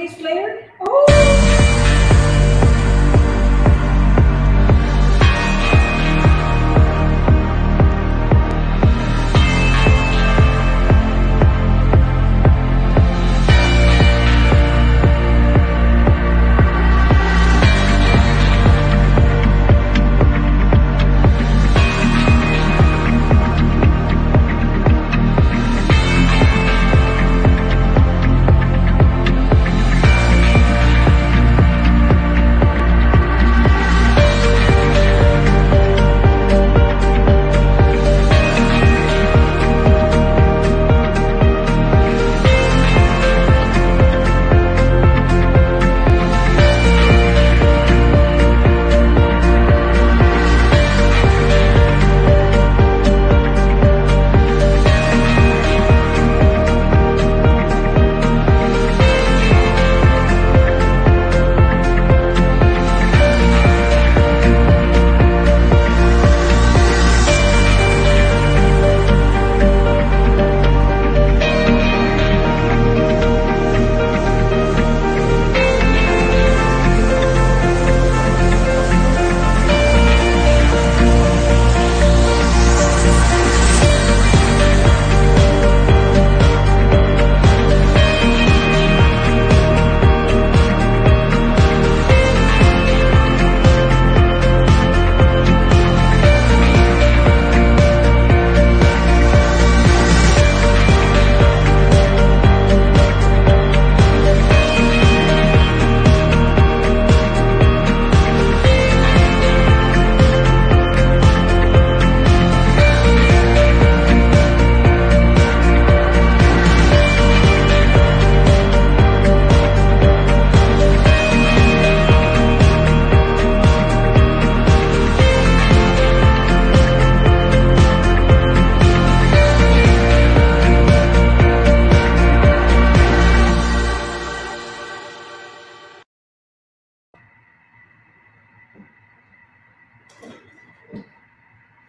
This flavor? Oh!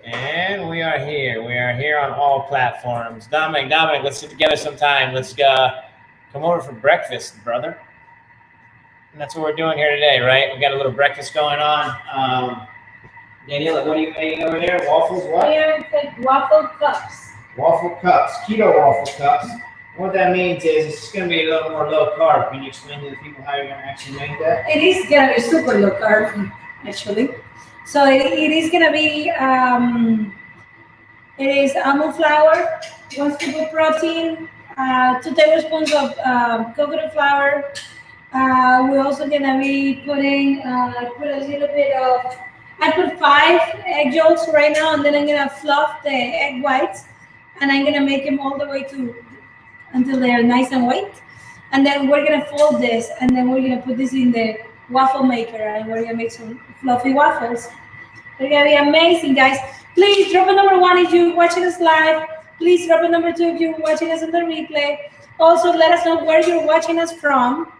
And we are here. We are here on all platforms. Dominic, let's sit together sometime. Let's come over for breakfast, brother. And that's what we're doing here today, right? We got a little breakfast going on. Daniela, what are you making over there? Waffles, what? We are like waffle cups. Waffle cups, keto waffle cups. What that means is it's going to be a little more low carb. Can you explain to the people how you're going to actually make that? It is going to be super low carb, actually. So it is going to be, it is almond flour, 1 scoop of protein, 2 tablespoons of coconut flour. We're also going to be putting, put a little bit of, I put 5 egg yolks right now, and then I'm going to fluff the egg whites, and I'm going to make them all the way until they're nice and white. And then we're going to fold this, and then we're going to put this in the waffle maker, and we're going to make some fluffy waffles. They're going to be amazing, guys. Please drop a number 1 if you're watching us live. Please drop a number 2 if you're watching us on the replay. Also, let us know where you're watching us from.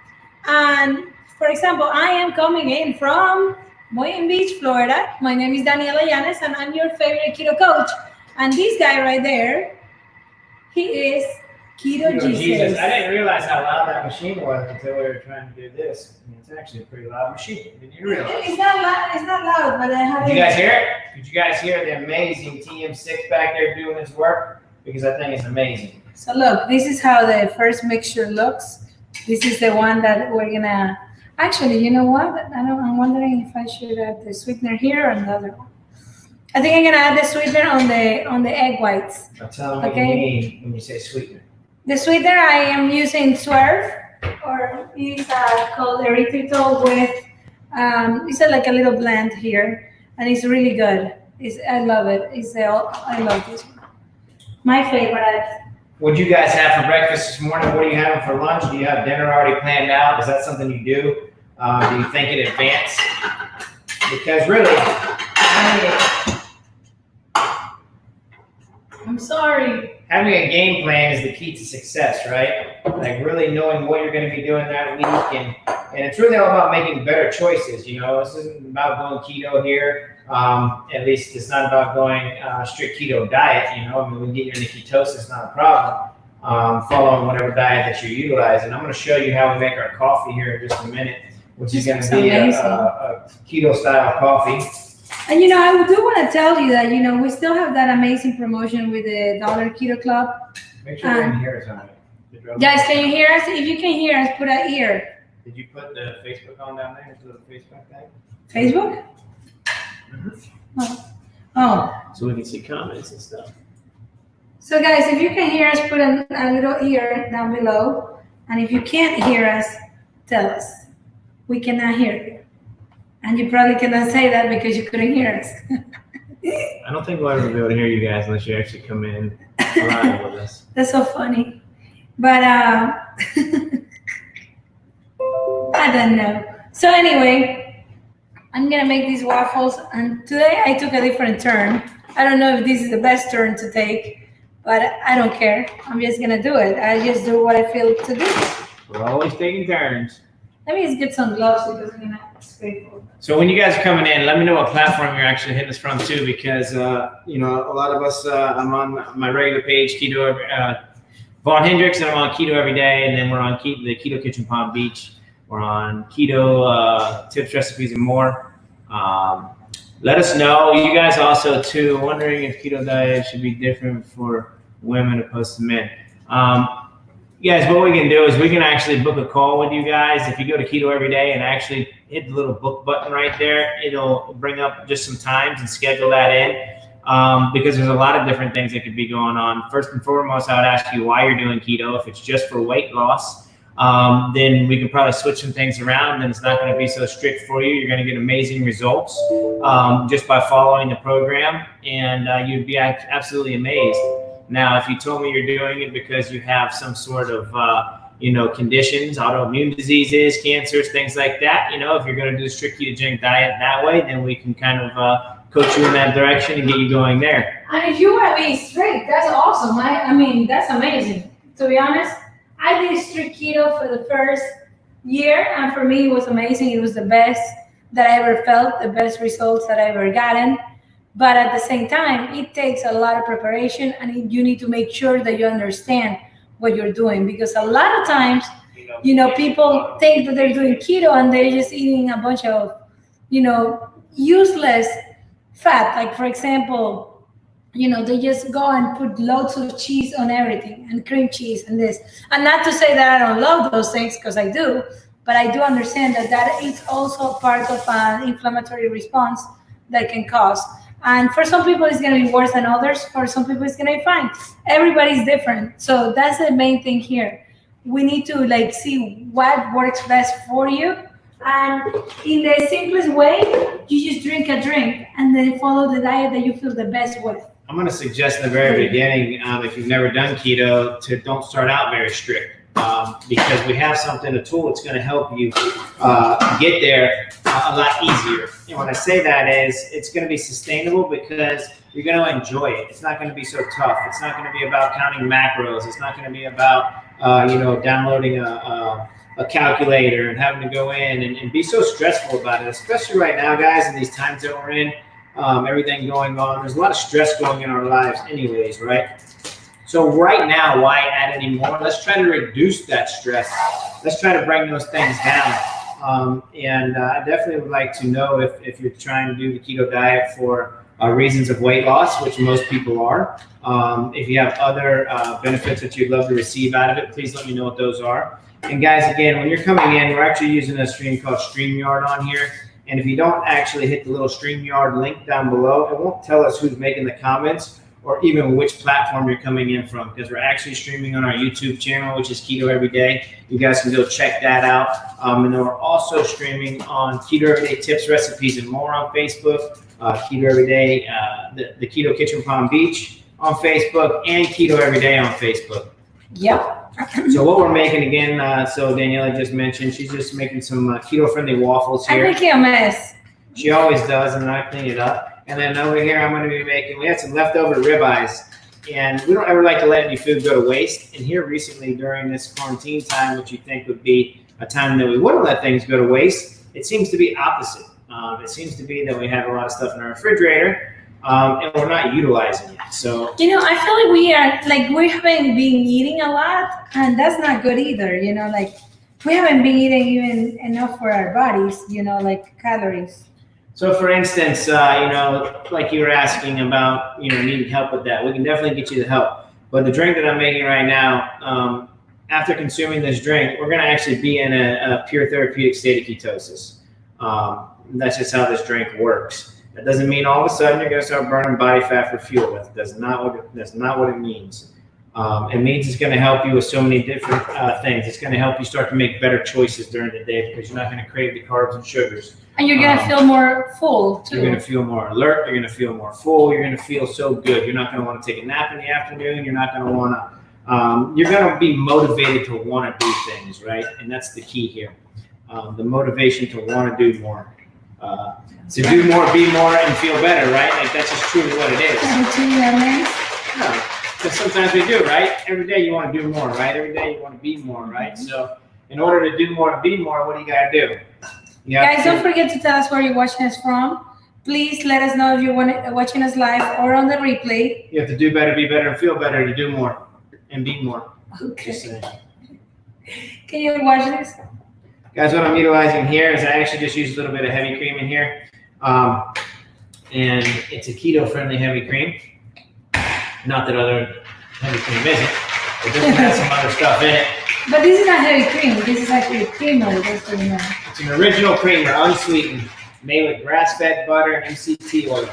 And for example, I am coming in from Boynton Beach, Florida. My name is Daniela Llanes, and I'm your favorite keto coach. And this guy right there, he is Keto Jesus. I didn't realize how loud that machine was until we were trying to do this. I mean, it's actually a pretty loud machine. Did you realize? It's not loud, but I have. Did you guys hear it? Did you guys hear the amazing TM6 back there doing his work? Because I think it's amazing. So look, this is how the first mixture looks. This is the one that we're gonna. Actually, you know what? I'm wondering if I should add the sweetener here or the other one. I think I'm gonna add the sweetener on the egg whites. Now tell me what you mean when you say sweetener. The sweetener I am using Swerve, or is called erythritol with. It's like a little blend here, and it's really good. I love it. I love this one. My favorite. What do you guys have for breakfast this morning? What are you having for lunch? Do you have dinner already planned out? Is that something you do? Do you think in advance? Because really, I'm sorry. Having a game plan is the key to success, right? Like really knowing what you're going to be doing that week, and it's really all about making better choices. You know, this isn't about going keto here. At least it's not about going strict keto diet. You know, I mean, we can get you into ketosis, not a problem. following whatever diet that you're utilizing. I'm going to show you how we make our coffee here in just a minute, which is going to be a keto style coffee. And you know, I do want to tell you that, you know, we still have that amazing promotion with the Dollar Keto Club. Make sure you can hear us on it. Guys, can you hear us? If you can hear us, put an ear. Did you put the Facebook on down there? The Facebook thing? Facebook? Oh. So we can see comments and stuff. So guys, if you can hear us, put a little ear down below. And if you can't hear us, tell us. We cannot hear you. And you probably cannot say that because you couldn't hear us. I don't think we'll ever be able to hear you guys unless you actually come in live with us. That's so funny. But I don't know. So anyway, I'm gonna make these waffles, and today I took a different turn. I don't know if this is the best turn to take, but I don't care. I'm just gonna do it. I just do what I feel to do. We're always taking turns. Let me just get some gloves because I'm gonna scrape over. So when you guys are coming in, let me know what platform you're actually hitting us from too, because you know, a lot of us, I'm on my regular page, Keto, Vaughn Hendricks, and I'm on Keto Every Day, and then we're on the Keto Kitchen Palm Beach. We're on Keto Tips, Recipes, and more. Let us know. You guys also too, wondering if keto diet should be different for women opposed to men. Guys, what we can do is we can actually book a call with you guys. If you go to Keto Every Day and actually hit the little book button right there, it'll bring up just some times and schedule that in, because there's a lot of different things that could be going on. First and foremost, I would ask you why you're doing keto. If it's just for weight loss, then we can probably switch some things around, and it's not going to be so strict for you. You're going to get amazing results just by following the program, and you'd be absolutely amazed. Now, if you told me you're doing it because you have some sort of, conditions, autoimmune diseases, cancers, things like that, if you're going to do a strict ketogenic diet that way, then we can kind of coach you in that direction and get you going there. And if you want to be strict, that's awesome. I mean, that's amazing. To be honest, I did strict keto for the first year, and for me, it was amazing. It was the best that I ever felt, the best results that I ever gotten. But at the same time, it takes a lot of preparation, and you need to make sure that you understand what you're doing, because a lot of times, people think that they're doing keto and they're just eating a bunch of, useless fat. Like, for example, they just go and put loads of cheese on everything and cream cheese and this. And not to say that I don't love those things, because I do, but I do understand that is also part of an inflammatory response that can cause. And for some people, it's going to be worse than others. For some people, it's going to be fine. Everybody's different. So that's the main thing here. We need to see what works best for you. And in the simplest way, you just drink a drink and then follow the diet that you feel the best with. I'm going to suggest in the very beginning, if you've never done keto, to don't start out very strict. Because we have a tool that's going to help you get there a lot easier. And when I say that is, it's going to be sustainable because you're going to enjoy it. It's not going to be so tough. It's not going to be about counting macros. It's not going to be about, downloading a calculator and having to go in and be so stressful about it, especially right now, guys, in these times that we're in, everything going on. There's a lot of stress going in our lives anyways, right? So right now, why add any more? Let's try to reduce that stress. Let's try to bring those things down. I definitely would like to know if you're trying to do the keto diet for reasons of weight loss, which most people are. If you have other benefits that you'd love to receive out of it, please let me know what those are. And guys, again, when you're coming in, we're actually using a stream called StreamYard on here. And if you don't actually hit the little StreamYard link down below, it won't tell us who's making the comments or even which platform you're coming in from, because we're actually streaming on our YouTube channel, which is Keto Every Day. You guys can go check that out. And then we're also streaming on Keto Every Day Tips, Recipes, and More on Facebook, Keto Every Day, the Keto Kitchen Palm Beach on Facebook, and Keto Every Day on Facebook. Yep. So what we're making again, so Daniela just mentioned, she's just making some keto-friendly waffles here. I'm making a mess. She always does, and then I clean it up. And then over here, I'm going to be we had some leftover ribeyes, and we don't ever like to let any food go to waste. And here recently, during this quarantine time, which you think would be a time that we wouldn't let things go to waste, it seems to be opposite. It seems to be that we have a lot of stuff in our refrigerator and we're not utilizing it. So You know, I feel like we haven't been eating a lot, and that's not good either. You know, like we haven't been eating even enough for our bodies. You know, like calories. So, for instance, like you were asking about, needing help with that, we can definitely get you the help. But the drink that I'm making right now, after consuming this drink, we're going to actually be in a pure therapeutic state of ketosis. That's just how this drink works. That doesn't mean all of a sudden you're going to start burning body fat for fuel. That's not what it means. It means it's going to help you with so many different things. It's going to help you start to make better choices during the day because you're not going to crave the carbs and sugars. And you're gonna feel more full too. You're going to feel more alert. You're going to feel more full. You're going to feel so good. You're not going to want to take a nap in the afternoon. You're not going to want to. You're going to be motivated to want to do things, right? And that's the key here. The motivation to want to do more. To do more, be more, and feel better, right? Like that's just truly what it is. No, because sometimes we do, right? Every day you want to do more, right? Every day you want to be more, right? So in order to do more and be more, what do you got to do? Guys, don't forget to tell us where you're watching us from. Please let us know if you're watching us live or on the replay. You have to do better, be better, and feel better to do more and be more. Okay. Can you watch this? Guys, what I'm utilizing here is I actually just use a little bit of heavy cream in here. And it's a keto-friendly heavy cream. Not that other heavy cream isn't. It doesn't have some other stuff in it. But this is not heavy cream. This is actually a creamer. That's what you know. It's an original creamer, unsweetened, made with grass-fed butter and MCT oil.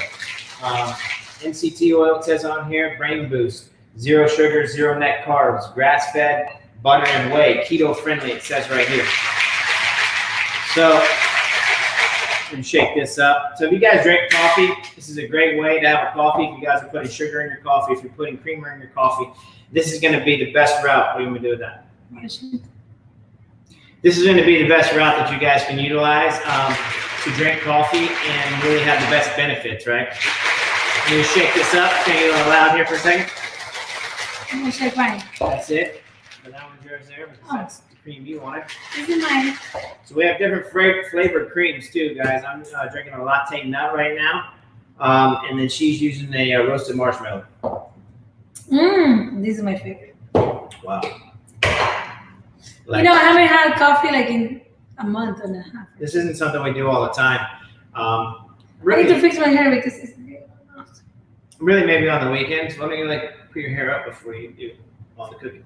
MCT oil, it says on here, brain boost, 0 sugar, 0 net carbs, grass-fed, butter and whey, keto-friendly, it says right here. So, and shake this up. So if you guys drink coffee, this is a great way to have a coffee. If you guys are putting sugar in your coffee, if you're putting creamer in your coffee, this is going to be the best route. What are you going to do with that? This is going to be the best route that you guys can utilize to drink coffee and really have the best benefits, right? I'm going to shake this up. Can you get a little loud here for a second? I'm going to shake mine. That's it. And that one's yours there because that's the cream you wanted. This is mine. So we have different flavored creams too, guys. I'm drinking a latte nut right now. And then she's using a roasted marshmallow. This is my favorite. Wow. I haven't had coffee like in a month and a half. This isn't something we do all the time. I need to fix my hair because it's really maybe on the weekends. Let me put your hair up before you do all the cooking.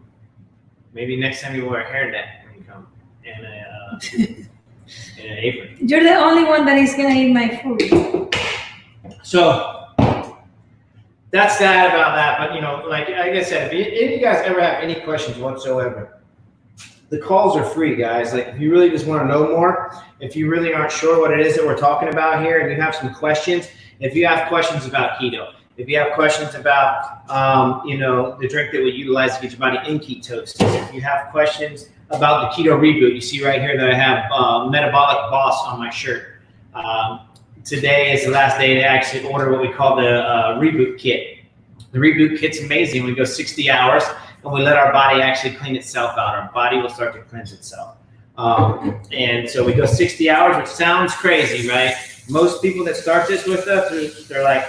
Maybe next time you wear a hairnet when you come and an apron. You're the only one that is gonna eat my food. So that's that about that. But like I said, if you guys ever have any questions whatsoever, the calls are free, guys. Like if you really just want to know more, if you really aren't sure what it is that we're talking about here, and you have some questions, if you have questions about keto, if you have questions about the drink that we utilize to get your body in ketosis, if you have questions about the keto reboot, you see right here that I have Metabolic Boss on my shirt. Today is the last day to actually order what we call the reboot kit. The reboot kit's amazing. We go 60 hours and we let our body actually clean itself out. Our body will start to cleanse itself. And so we go 60 hours, which sounds crazy, right? Most people that start this with us, they're like,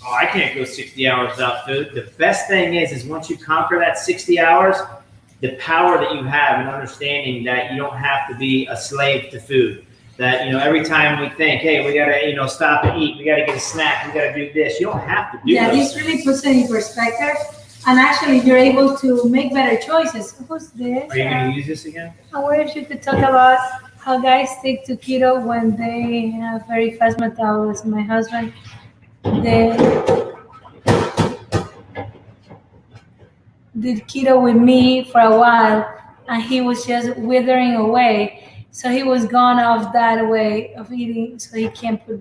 oh, I can't go 60 hours without food. The best thing is once you conquer that 60 hours, the power that you have in understanding that you don't have to be a slave to food. That, every time we think, hey, we got to, stop and eat, we got to get a snack, we got to do this, you don't have to do that. This really puts it in perspective. And actually, you're able to make better choices. Who's this? Are you going to use this again? I wonder if you could talk about how guys stick to keto when they have very fast metabolism. My husband, they did keto with me for a while, and he was just withering away. So he was gone off that way of eating, so he can't put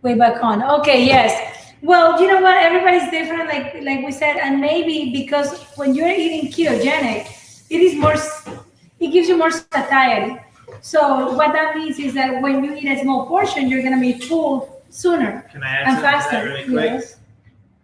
way back on. Okay, yes. Well, you know what? Everybody's different, like we said, and maybe because when you're eating ketogenic, it gives you more satiety. So what that means is that when you eat a small portion, you're gonna be full sooner. Can I add and something faster. to that really quick? Yes.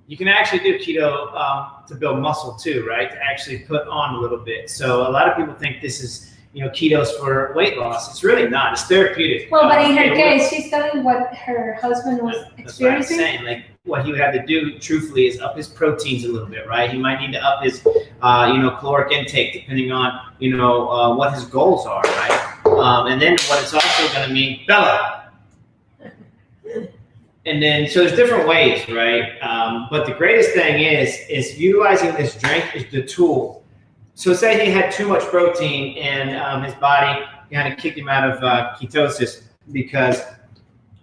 You can actually do keto to build muscle too, right? To actually put on a little bit. So a lot of people think this is, ketos for weight loss. It's really not. It's therapeutic. Well, but in her case, she's telling what her husband was That's what I'm experiencing. saying. Like what he would have to do, truthfully, is up his proteins a little bit, right? He might need to up his, caloric intake, depending on, what his goals are, right? And then what it's also going to mean, Bella. And then, so there's different ways, right? But the greatest thing is utilizing this drink is the tool. So say he had too much protein and his body kind of kicked him out of ketosis because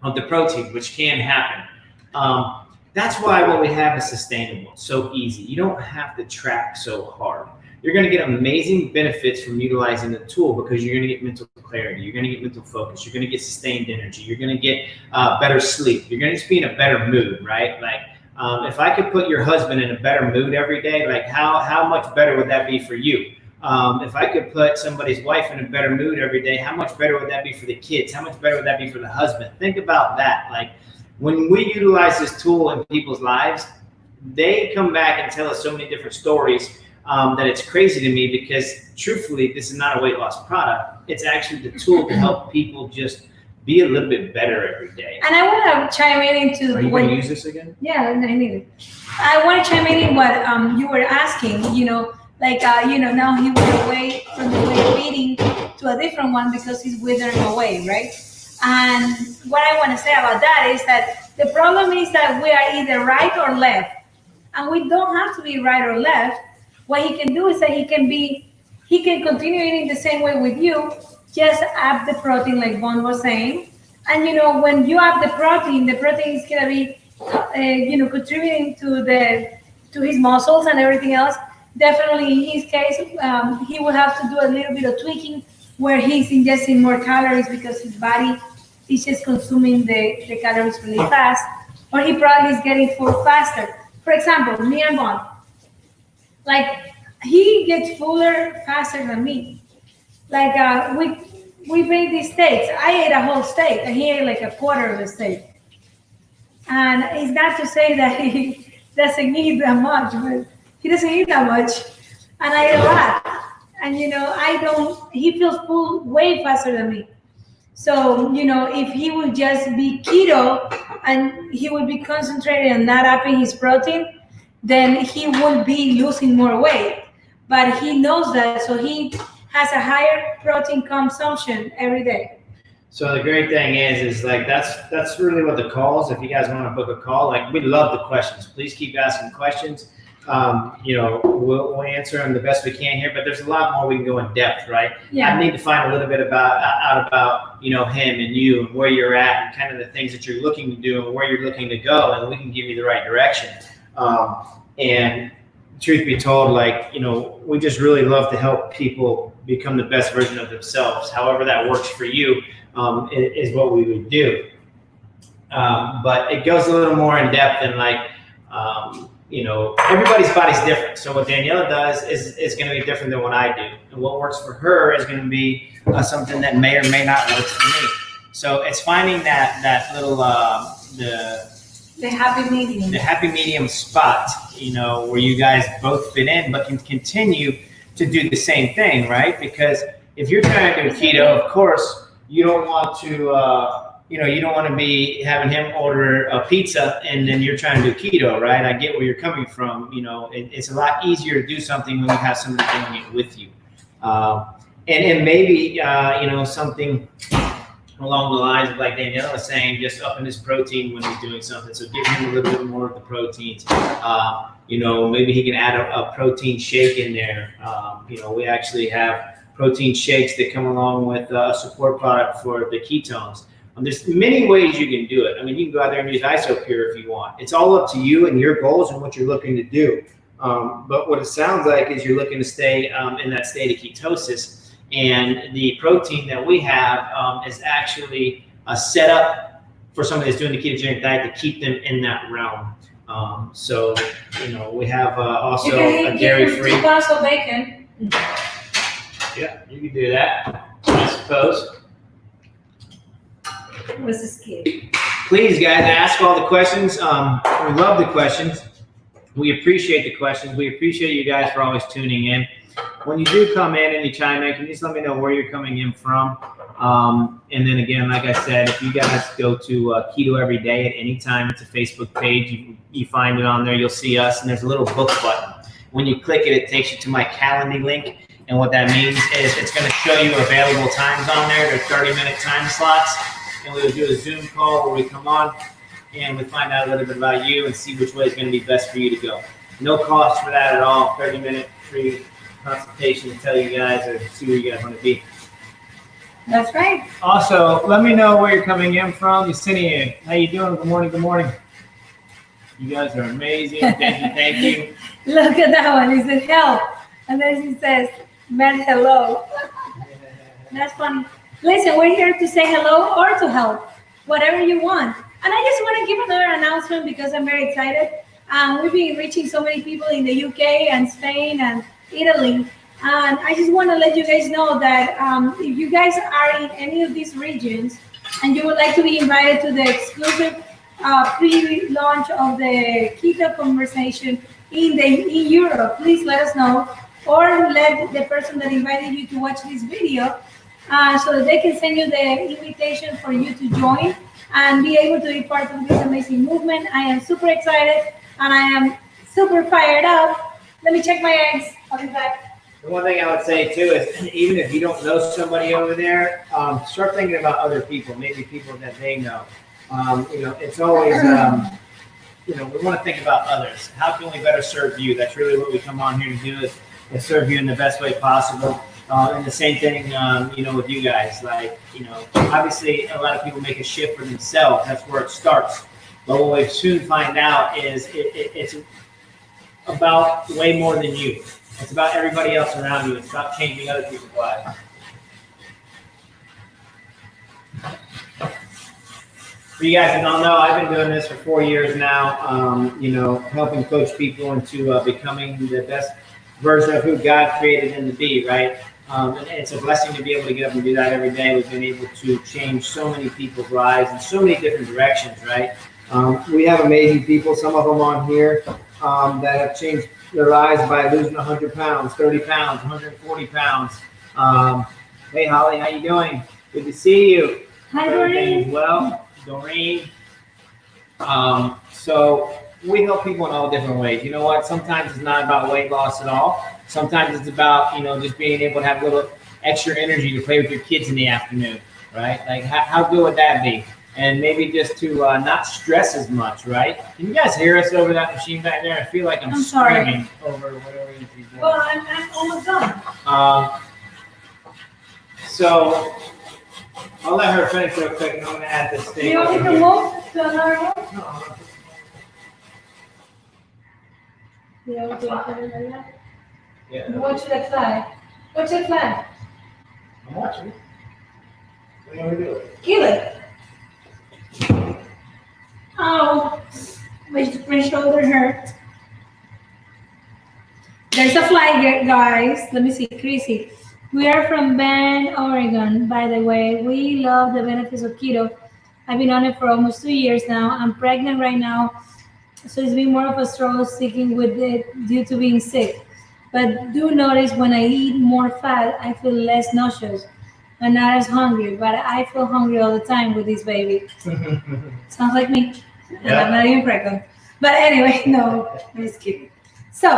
of the protein, which can happen. That's why what we have is sustainable, so easy. You don't have to track so hard. You're going to get amazing benefits from utilizing the tool because you're going to get mental clarity. You're going to get mental focus. You're going to get sustained energy. You're going to get better sleep. You're going to just be in a better mood, right? Like if I could put your husband in a better mood every day, like how much better would that be for you? If I could put somebody's wife in a better mood every day, how much better would that be for the kids? How much better would that be for the husband? Think about that. Like when we utilize this tool in people's lives, they come back and tell us so many different stories that it's crazy to me because truthfully, this is not a weight loss product. It's actually the tool to help people just be a little bit better every day. And I want to chime in into Are you going to use this again? Yeah, I need it. I want to chime in what you were asking. Now he went away from the way of eating to a different one because he's withering away, right? And what I want to say about that is that the problem is that we are either right or left, and we don't have to be right or left. What he can do is that he can continue eating the same way with you, just up the protein like Von was saying. And when you up the protein is gonna be contributing to his muscles and everything else. Definitely in his case, he will have to do a little bit of tweaking where he's ingesting more calories because his body is just consuming the calories really fast, or he probably is getting full faster. For example, me and Von. Like he gets fuller faster than me. Like we made these steaks. I ate a whole steak and he ate like a quarter of a steak. And it's not to say that he doesn't eat that much, but he doesn't eat that much. And I eat a lot. And he feels full way faster than me. So, if he would just be keto and he would be concentrated on not upping his protein, then he will be losing more weight. But he knows that, so he has a higher protein consumption every day. So the great thing is like that's really what the call is. If you guys want to book a call, like we love the questions. Please keep asking questions. We'll answer them the best we can here, but there's a lot more we can go in depth, right? Yeah. I need to find a little bit out about him and you and where you're at and kind of the things that you're looking to do and where you're looking to go, and we can give you the right direction. And truth be told, we just really love to help people become the best version of themselves. However that works for you is what we would do. But it goes a little more in depth and everybody's body's different. So what Daniela does is going to be different than what I do. And what works for her is going to be something that may or may not work for me. So it's finding that little, the happy medium. The happy medium spot, where you guys both fit in, but can continue to do the same thing, right? Because if you're trying to do keto, of course, you don't want to, you don't want to be having him order a pizza and then you're trying to do keto, right? I get where you're coming from. It's a lot easier to do something when you have somebody doing it with you. And maybe, something along the lines of like Daniela was saying, just upping his protein when he's doing something. So give him a little bit more of the proteins. Maybe he can add a protein shake in there. We actually have protein shakes that come along with a support product for the ketones. There's many ways you can do it. I mean, you can go out there and use IsoPure if you want. It's all up to you and your goals and what you're looking to do. But what it sounds like is you're looking to stay in that state of ketosis. And the protein that we have is actually set up for somebody that's doing the ketogenic diet to keep them in that realm. We have also a dairy-free. 2 pounds of bacon. Yeah, you can do that, I suppose. What's this kid? Please, guys, ask all the questions. We love the questions. We appreciate the questions. We appreciate you guys for always tuning in. when you do come in and you chime in, can you just let me know where you're coming in from? And then again, like I said, if you guys go to Keto Every Day at any time, it's a Facebook page. You find it on there. You'll see us, and there's a little book button. When you click it, it takes you to my Calendly link. And what that means is it's going to show you available times on there. They're 30-minute time slots. And we will do a Zoom call where we come on and we find out a little bit about you and see which way is going to be best for you to go. No cost for that at all. 30-minute free consultation to tell you guys or see where you guys want to be. That's right. Also, let me know where you're coming in from. Yesenia, how you doing? Good morning. Good morning. You guys are amazing. Thank you. Look at that one. He said help. And then she says, man, hello. That's funny. Listen, we're here to say hello or to help, whatever you want. And I just want to give another announcement because I'm very excited. We've been reaching so many people in the UK and Spain and Italy. And I just want to let you guys know that if you guys are in any of these regions and you would like to be invited to the exclusive pre-launch of the Keto Conversation in Europe, please let us know, or let the person that invited you to watch this video so that they can send you the invitation for you to join and be able to be part of this amazing movement. I am super excited and I am super fired up. Let me check my eggs. I'll be back. The one thing I would say too is even if you don't know somebody over there, start thinking about other people, maybe people that they know. It's always, we want to think about others. How can we better serve you? That's really what we come on here to do is serve you in the best way possible. And the same thing, with you guys. Like, obviously a lot of people make a shift for themselves. That's where it starts. But what we soon find out is it's about way more than you. It's about everybody else around you. It's about changing other people's lives. For you guys that don't know, I've been doing this for 4 years now, helping coach people into becoming the best version of who God created them to be, right? And it's a blessing to be able to get up and do that every day. We've been able to change so many people's lives in so many different directions, right? We have amazing people, some of them on here that have changed their lives by losing 100 pounds, 30 pounds, 140 pounds. Hey, Holly, how you doing? Good to see you. Hi, Doreen. Well, Doreen. So we help people in all different ways. You know what? Sometimes it's not about weight loss at all. Sometimes it's about, just being able to have a little extra energy to play with your kids in the afternoon, right? Like, how good would that be? And maybe just to not stress as much, right? Can you guys hear us over that machine back there? I feel like I'm screaming over whatever it is he's doing. Well, I'm almost done. So I'll let her finish real quick, and I'm going to add this thing. Do you want me to move to another one? No. Yeah, we can put it like that. Yeah. Watch the fly. Watch the fly. I'm watching. What do you want me to do? Kill it. Oh, my shoulder hurt. There's a fly here, guys. Let me see, Chrissy. We are from Bend, Oregon, by the way. We love the benefits of keto. I've been on it for almost 2 years now. I'm pregnant right now, so it's been more of a struggle sticking with it due to being sick. But do notice when I eat more fat, I feel less nauseous and not as hungry, but I feel hungry all the time with this baby. Sounds like me. And I'm not even pregnant. But anyway, no, I'm just kidding. So,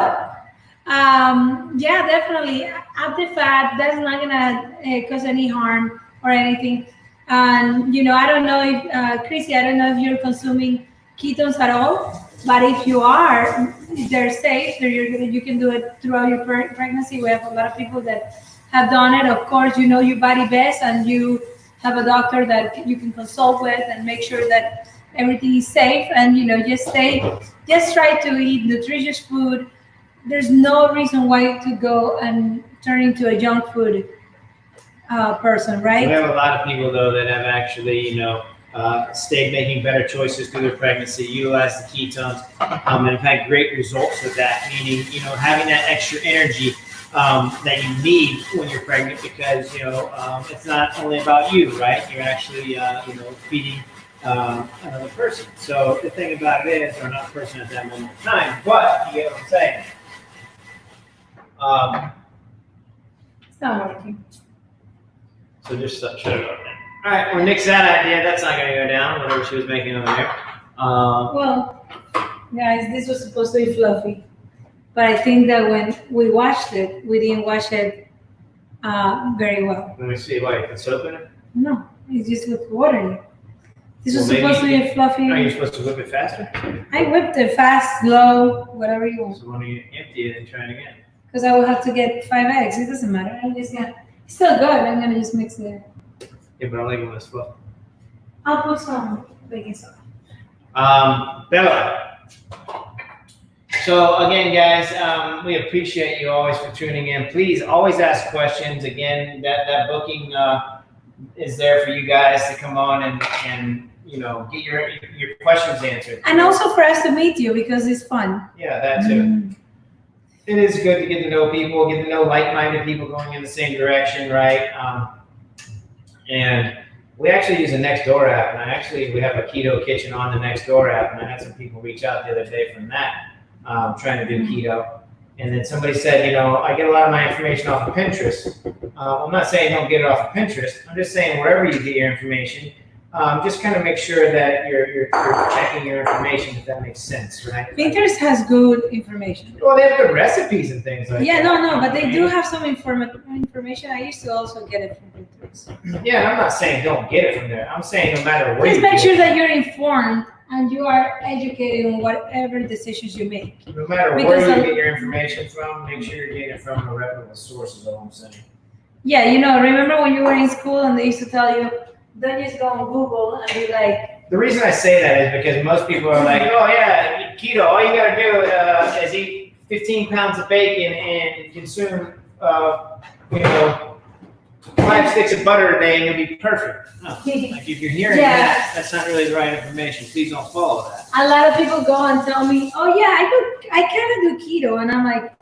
yeah, definitely. Up the fat, that's not gonna cause any harm or anything. And, I don't know if, Chrissy, I don't know if you're consuming ketones at all, but if you are, they're safe. You can do it throughout your pregnancy. We have a lot of people that have done it. Of course, you know your body best, and you have a doctor that you can consult with and make sure that everything is safe. And just try to eat nutritious food. There's no reason why to go and turn into a junk food person, right? We have a lot of people though that have actually, stayed making better choices through their pregnancy, utilize the ketones, and have had great results with that. Meaning, having that extra energy that you need when you're pregnant, because it's not only about you, right? You're actually feeding another person. So the thing about it is, or not person at that moment in time, but you get what I'm saying. not working. So just shut it up then. All right, well, nix that idea. That's not going to go down, whatever she was making over there. Well, guys, this was supposed to be fluffy. But I think that when we watched it, we didn't watch it very well. Let me see. Why? You put soap in it? No, it's just with water in it. This was Well, supposed to be a fluffy. Are you supposed to whip it faster? I whipped it fast, slow, whatever you want. So why don't you empty it and try it again? Because I will have to get 5 eggs. It doesn't matter. I'm just gonna. It's still good. I'm gonna just mix it. Yeah, but I like it when it's fluffy. I'll put some baking soda. Bella. So again, guys, we appreciate you always for tuning in. Please always ask questions. Again, that booking is there for you guys to come on and you know get your questions answered. And also for us to meet you because it's fun. Yeah, that too. It is good to get to know people, get to know like-minded people going in the same direction, right? And we actually use the Nextdoor app, and we have a keto kitchen on the Nextdoor app, and I had some people reach out the other day from that, trying to do keto. And then somebody said, you know, I get a lot of my information off of Pinterest. I'm not saying don't get it off of Pinterest. I'm just saying wherever you get your information, just kind of make sure that you're checking your information, if that makes sense, right? Pinterest has good information. Well, they have good recipes and things like Yeah, that. no, but they do have some information. I used to also get it from Pinterest. Yeah, and I'm not saying don't get it from there. I'm saying no matter where Just you make get sure it, that you're informed and you are educated on whatever decisions you make. no matter because where you I- get your information from, make sure you're getting it from a reputable source is all I'm saying. Yeah, you know, remember when you were in school and they used to tell you, don't just go on Google and be like, The reason I say that is because most people are like, oh yeah, keto, all you gotta do is eat 15 pounds of bacon and consume, 5 sticks of butter a day and you'll be perfect. No. Like if you're hearing Yeah. that, that's not really the right information. Please don't follow that. a lot of people go and tell me, oh yeah, I kind of do keto. And I'm like,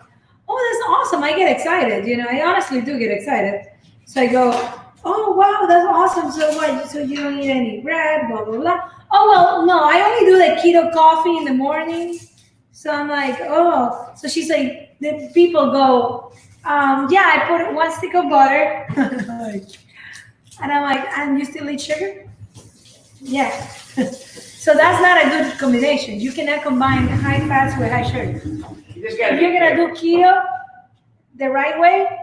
oh, that's awesome. I get excited. You know, I honestly do get excited. So I go, oh, wow, that's awesome. So what? So you don't eat any bread, blah, blah, blah. Oh, well, no, I only do the keto coffee in the morning. So I'm like, oh. So she's like, the people go, yeah, I put 1 stick of butter. And I'm like, and you still eat sugar? Yeah. So that's not a good combination. You cannot combine high fats with high sugar. You just gotta If be you're gonna careful. do keto the right way,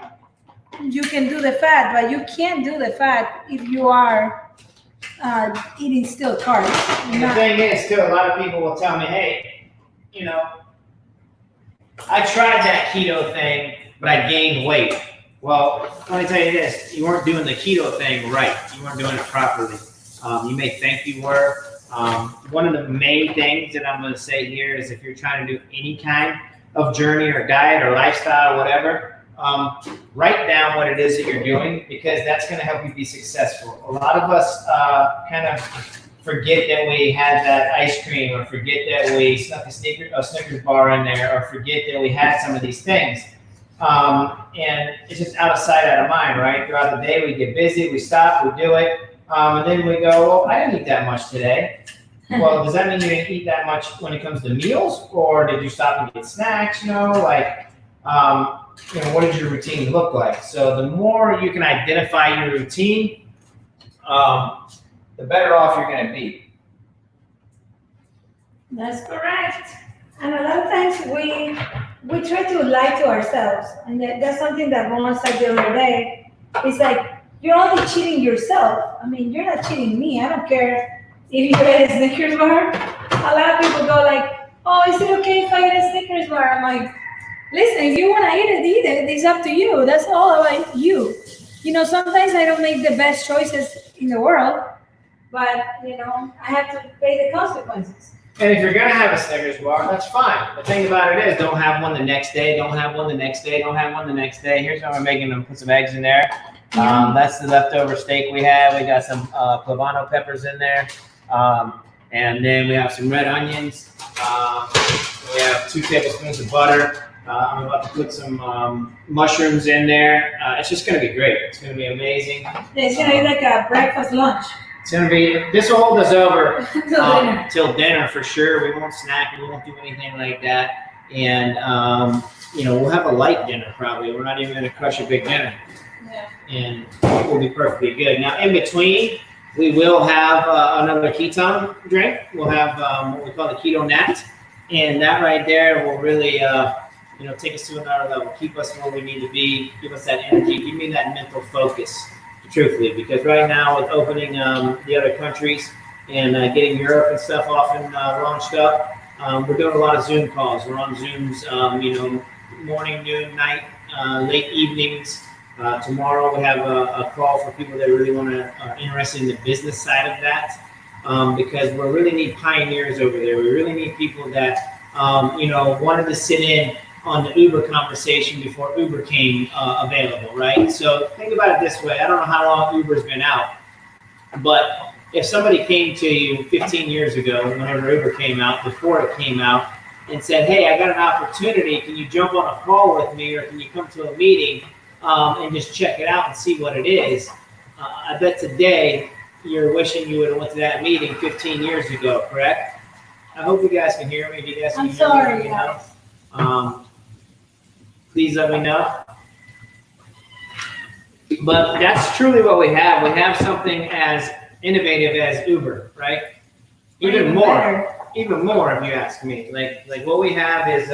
you can do the fat, but you can't do the fat if you are eating still carbs. And the thing is, too, a lot of people will tell me, hey, you know, I tried that keto thing, but I gained weight. Well, let me tell you this, you weren't doing the keto thing right. You weren't doing it properly. You may think you were. One of the main things that I'm going to say here is if you're trying to do any kind of journey or diet or lifestyle or whatever, write down what it is that you're doing because that's going to help you be successful. A lot of us kind of forget that we had that ice cream or forget that we snuck a Snickers bar in there or forget that we had some of these things. And it's just out of sight, out of mind, right? Throughout the day, we get busy, we stop, we do it. And then we go, well, I didn't eat that much today. Well, does that mean you didn't eat that much when it comes to meals? Or did you stop and get snacks, you know? Like, what does your routine look like? So the more you can identify your routine, the better off you're going to be. That's correct. And a lot of times we try to lie to ourselves. And that's something that Ron said the other day. It's like, you're only cheating yourself. I mean, you're not cheating me. I don't care if you eat a Snickers bar. A lot of people go like, oh, is it okay if I eat a Snickers bar? I'm like, listen, if you want to eat it. It's up to you. That's all about you. You know, sometimes I don't make the best choices in the world, but, you know, I have to pay the consequences. And if you're going to have a Snickers bar, that's fine. The thing about it is don't have one the next day, don't have one the next day, don't have one the next day. Here's how we're making them. Put some eggs in there. That's the leftover steak we have. We got some Clavano peppers in there. And then we have some red onions. We have 2 tablespoons of butter. I'm about to put some mushrooms in there. It's just going to be great. It's going to be amazing. It's going to be like a breakfast lunch. It's going to be, this will hold us over Till dinner. till dinner for sure. We won't snack. We won't do anything like that. And, we'll have a light dinner probably. We're not even going to crush a big dinner. and we'll be perfectly good. Now, in between, we will have another ketone drink. We'll have what we call the Keto Nat, and that right there will really, take us to another level, keep us where we need to be, give us that energy, give me that mental focus, truthfully, because right now with opening the other countries and getting Europe and stuff off and launched up, we're doing a lot of Zoom calls. We're on Zooms, morning, noon, night, late evenings. Tomorrow we have a call for people that really are interested in the business side of that, because we really need pioneers over there. We really need people that, wanted to sit in on the Uber conversation before Uber came available, right? So think about it this way. I don't know how long Uber's been out, but if somebody came to you 15 years ago, whenever Uber came out, before it came out, and said, hey, I got an opportunity, can you jump on a call with me, or can you come to a meeting and just check it out and see what it is? I bet today you're wishing you would have went to that meeting 15 years ago, correct? I hope you guys can hear me. If you guys can I'm hear sorry, me, guys. Please let me know. But that's truly what we have. We have something as innovative as Uber, right? Even more if you ask me. Like what we have is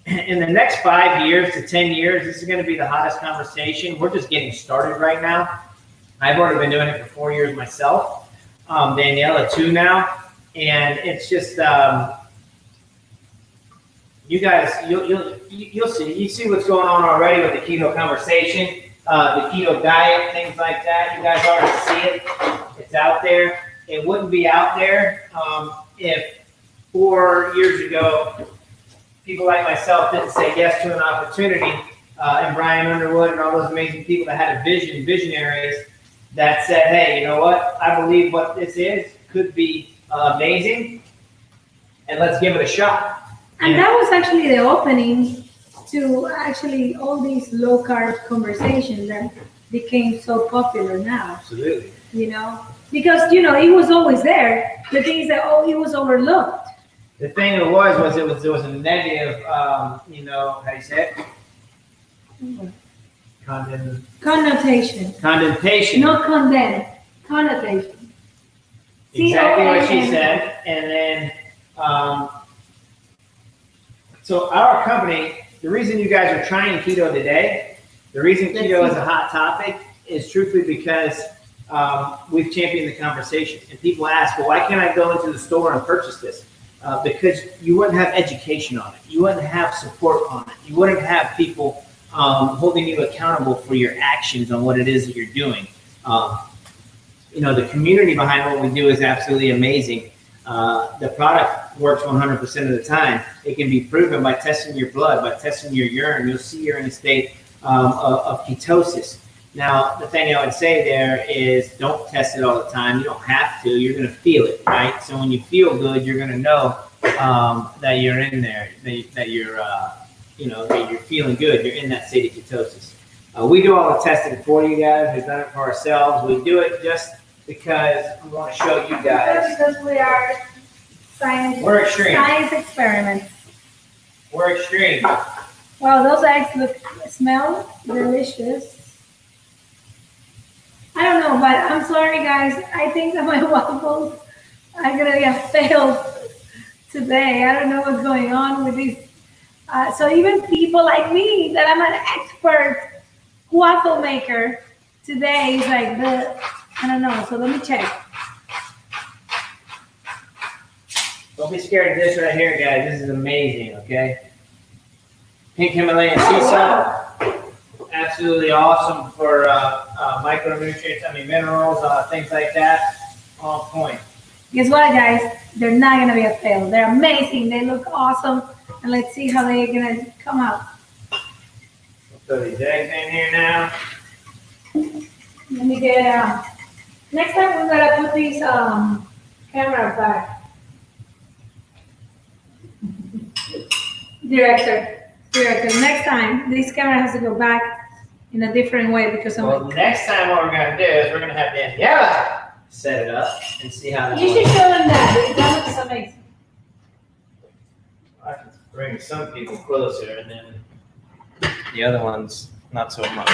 in the next 5 years to 10 years, this is going to be the hottest conversation. We're just getting started right now. I've already been doing it for 4 years myself. Daniela 2 now, and it's just you guys, you'll see. You see what's going on already with the keto conversation, the keto diet, things like that. You guys already see it. It's out there. It wouldn't be out there if 4 years ago people like myself didn't say yes to an opportunity, and Brian Underwood and all those amazing people that had a vision, visionaries that said, hey, you know what? I believe what this is could be amazing, and let's give it a shot. And that was actually the opening to actually all these low carb conversations that became so popular now. Absolutely. Because it was always there. The thing is that it was overlooked. The thing it was there was a negative, how do you say it? Connotation. Condensation. Not condemn. Connotation. Exactly what she said. And then, so our company, the reason you guys are trying keto today, the reason keto is a hot topic is truthfully because we've championed the conversation. And people ask, well, why can't I go into the store and purchase this? Because you wouldn't have education on it. You wouldn't have support on it. You wouldn't have people holding you accountable for your actions on what it is that you're doing. The community behind what we do is absolutely amazing. The product works 100% of the time. It can be proven by testing your blood, by testing your urine. You'll see you're in a state of ketosis. Now, the thing I would say there is don't test it all the time. You don't have to. You're going to feel it, right? So when you feel good, you're going to know that you're in there, that you're, that you're feeling good. You're in that state of ketosis. We do all the testing for you guys. We've done it for ourselves. We do it just because we want to show you guys. Because we are science. We're extreme. Science experiments. We're extreme. Wow, those eggs smell delicious. I don't know, but I'm sorry, guys. I think that my waffles are gonna get failed today. I don't know what's going on with these. So even people like me, that I'm an expert waffle maker, today is like I don't know. So let me check. Don't be scared of this right here, guys. This is amazing, okay? Pink Himalayan sea salt. Absolutely awesome for micronutrients, minerals, things like that. On point. Guess what, guys? They're not gonna be a fail. They're amazing. They look awesome, and let's see how they're gonna come out. We'll put these eggs in here now. Let me get. Next time we gotta put these cameras back. Director. Next time this camera has to go back in a different way because Next time what we're gonna do is we're gonna have Daniela set it up and see how that You should show them that. That looks amazing. I can bring some people closer and then the other ones not so much.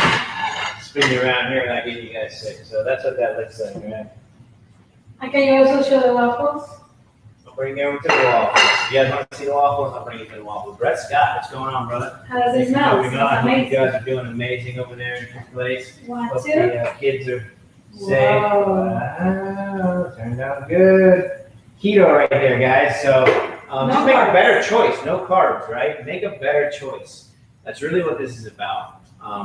Spinning around here and I get you guys sick. So that's what that looks like, man. And can you also show the waffles? I'll bring you over to the waffles. You guys want to see the waffles? I'll bring you to the waffles. Brett Scott, what's going on, brother? How does it smell? Moving on. I hope you guys are doing amazing over there in your place. One, Hope two. the kids are safe. Whoa. Wow, turned out good. Keto right there, guys. So No just make carbs. a better choice. No carbs, right? Make a better choice. That's really what this is about.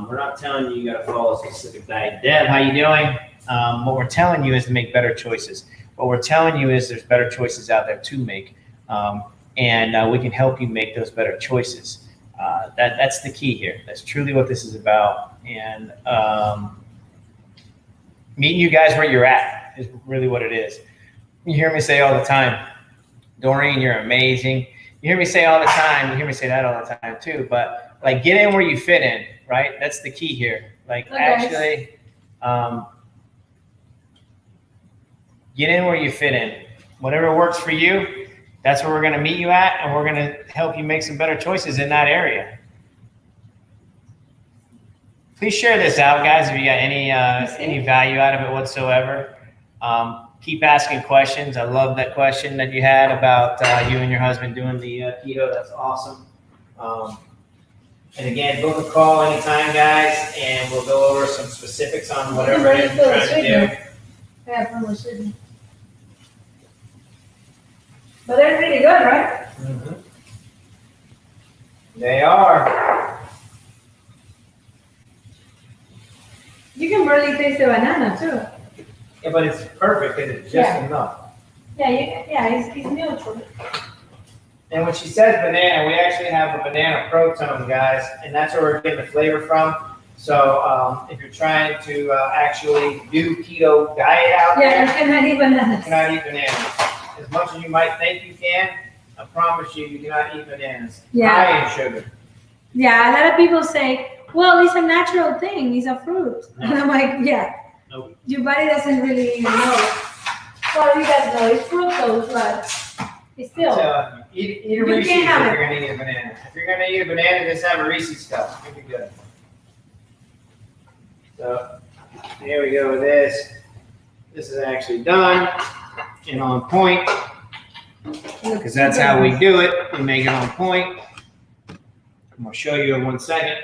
We're not telling you got to follow a specific diet. Deb, how you doing? What we're telling you is to make better choices. What we're telling you is there's better choices out there to make, and we can help you make those better choices. That's the key here. That's truly what this is about. And meeting you guys where you're at is really what it is. You hear me say all the time, Doreen, you're amazing. You hear me say all the time, you hear me say that all the time too, but like get in where you fit in, right? That's the key here. Like Okay. actually, get in where you fit in. Whatever works for you, that's where we're gonna meet you at, and we're gonna help you make some better choices in that area. Please share this out, guys, if you got any value out of it whatsoever. Keep asking questions. I love that question that you had about you and your husband doing the keto. That's awesome. And again, book a call anytime, guys, and we'll go over some specifics on whatever it is you're trying to do. Yeah, from the sweetener. But they're pretty good, right? Mm-hmm. They are. You can barely taste the banana too. Yeah, but it's perfect because it's just enough. Yeah, it's neutral. And when she says banana, we actually have a banana protone, guys, and that's where we're getting the flavor from. So if you're trying to actually do keto diet out Yeah, you there, cannot eat you bananas. cannot eat bananas. As much as you might think you can, I promise you, you cannot eat bananas. Yeah. High in sugar. Yeah, a lot of people say, well, it's a natural thing, it's a fruit. No. And I'm like, yeah. Nope. Your body doesn't really even know. Well, you guys know it's fructose, but it's still. So eat a You Reese's if can't have you're going to eat a banana. If you're going to eat a banana, just have a Reese's cup. You'll be good. So here we go with this. This is actually done and on point because that's how we do it. We make it on point. I'm going to show you in 1 second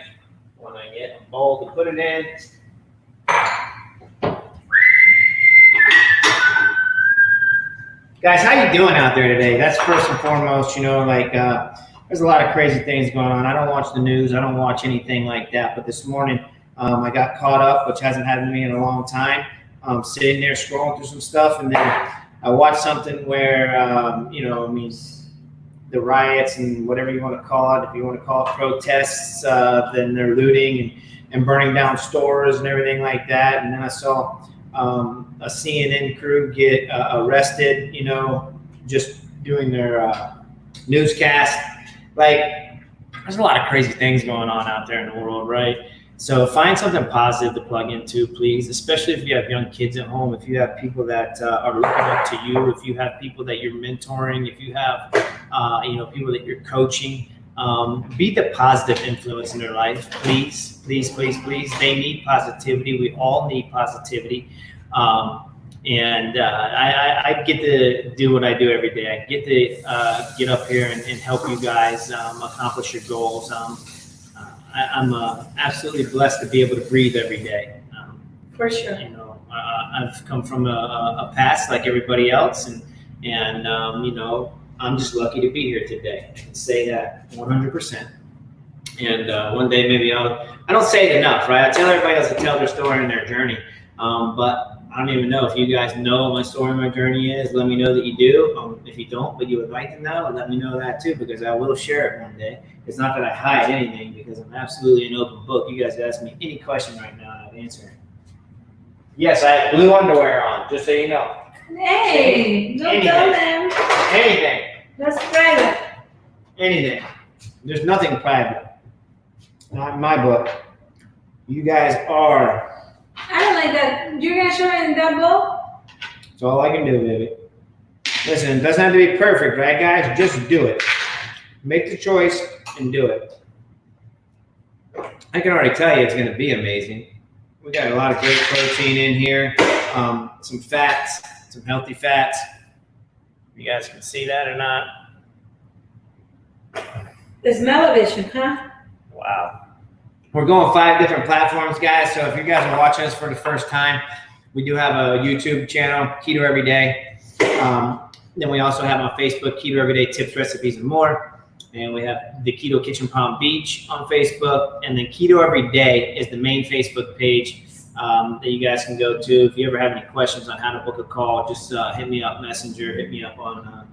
when I get a bowl to put it in. Guys, how you doing out there today? That's first and foremost, there's a lot of crazy things going on. I don't watch the news. I don't watch anything like that. But this morning, I got caught up, which hasn't happened to me in a long time, sitting there scrolling through some stuff. And then I watched something where, the riots and whatever you want to call it, if you want to call it protests, then they're looting and burning down stores and everything like that. And then I saw a CNN crew get arrested, just doing their newscast. Like, there's a lot of crazy things going on out there in the world, right? So find something positive to plug into, please, especially if you have young kids at home, if you have people that are looking up to you, if you have people that you're mentoring, if you have, people that you're coaching. Be the positive influence in their life, please, please, please, please. They need positivity. We all need positivity. I get to do what I do every day. I get to get up here and help you guys accomplish your goals. I'm absolutely blessed to be able to breathe every day. For sure. I've come from a past like everybody else, and I'm just lucky to be here today. I can say that 100%. And one day maybe I don't say it enough, right? I tell everybody else to tell their story and their journey. But I don't even know if you guys know what my story and my journey is. Let me know that you do. If you don't, but you would like to know, let me know that too, because I will share it one day. It's not that I hide anything, because I'm absolutely an open book. You guys ask me any question right now, I'll answer it. Yes, I have blue underwear on, just so you know. Hey, don't tell them. Anything. That's private. Anything. There's nothing private. Not in my book. You guys are. I don't like that. You're gonna show it in that bowl? That's all I can do, baby. Listen, it doesn't have to be perfect, right, guys? Just do it. Make the choice and do it. I can already tell you it's going to be amazing. We got a lot of great protein in here, some fats, some healthy fats. You guys can see that or not? The smell-o-vision, huh? Wow. We're going 5 different platforms, guys. So if you guys are watching us for the first time, we do have a YouTube channel, Keto Every Day. Then we also have on Facebook, Keto Everyday Tips, Recipes, and More. And we have the Keto Kitchen Palm Beach on Facebook. And then Keto Every Day is the main Facebook page that you guys can go to. If you ever have any questions on how to book a call, just hit me up Messenger, hit me up on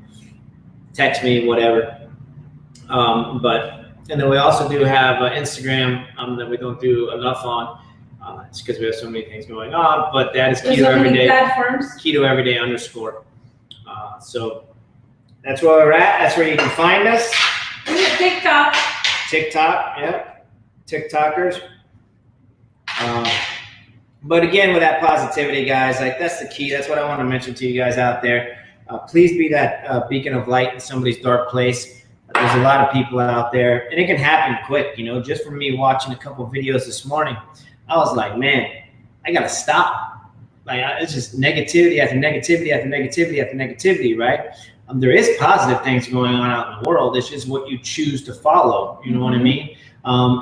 text me, whatever. And then we also do have Instagram that we don't do enough on. It's because we have so many things going on. But that is Keto Everyday. Keto Everyday _. So that's where we're at. That's where you can find us. TikTok. Yep. TikTokers. But again, with that positivity, guys, like that's the key. That's what I want to mention to you guys out there. Please be that beacon of light in somebody's dark place. There's a lot of people out there, and it can happen quick. You know, just from me watching a couple of videos this morning, I was like, man, I gotta stop. Like it's just negativity after negativity after negativity after negativity, right? There is positive things going on out in the world. It's just what you choose to follow. You know what I mean?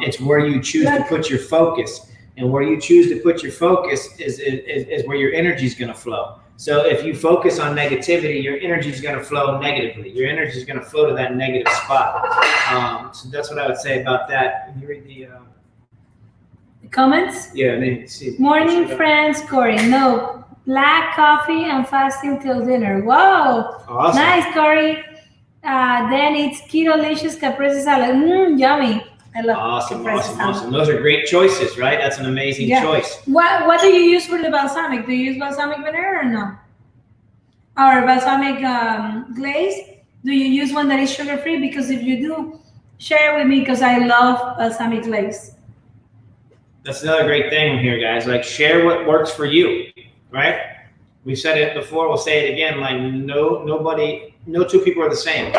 It's where you choose to put your focus, and where you choose to put your focus is where your energy is going to flow. So if you focus on negativity, your energy is going to flow negatively. Your energy is going to flow to that negative spot. So that's what I would say about that. Can you read the comments? Yeah, I mean, see. Morning, friends. Corey, no black coffee and fasting till dinner. Whoa, awesome. Nice, Corey. Then it's keto-licious caprese salad. Yummy. I love Awesome. Those are great choices, right? That's an amazing choice. What do you use for the balsamic? Do you use balsamic vinegar or no? Or balsamic glaze? Do you use one that is sugar-free? Because if you do, share it with me because I love balsamic glaze. That's another great thing here, guys. Like, share what works for you, right? We've said it before. We'll say it again. Like, no two people are the same.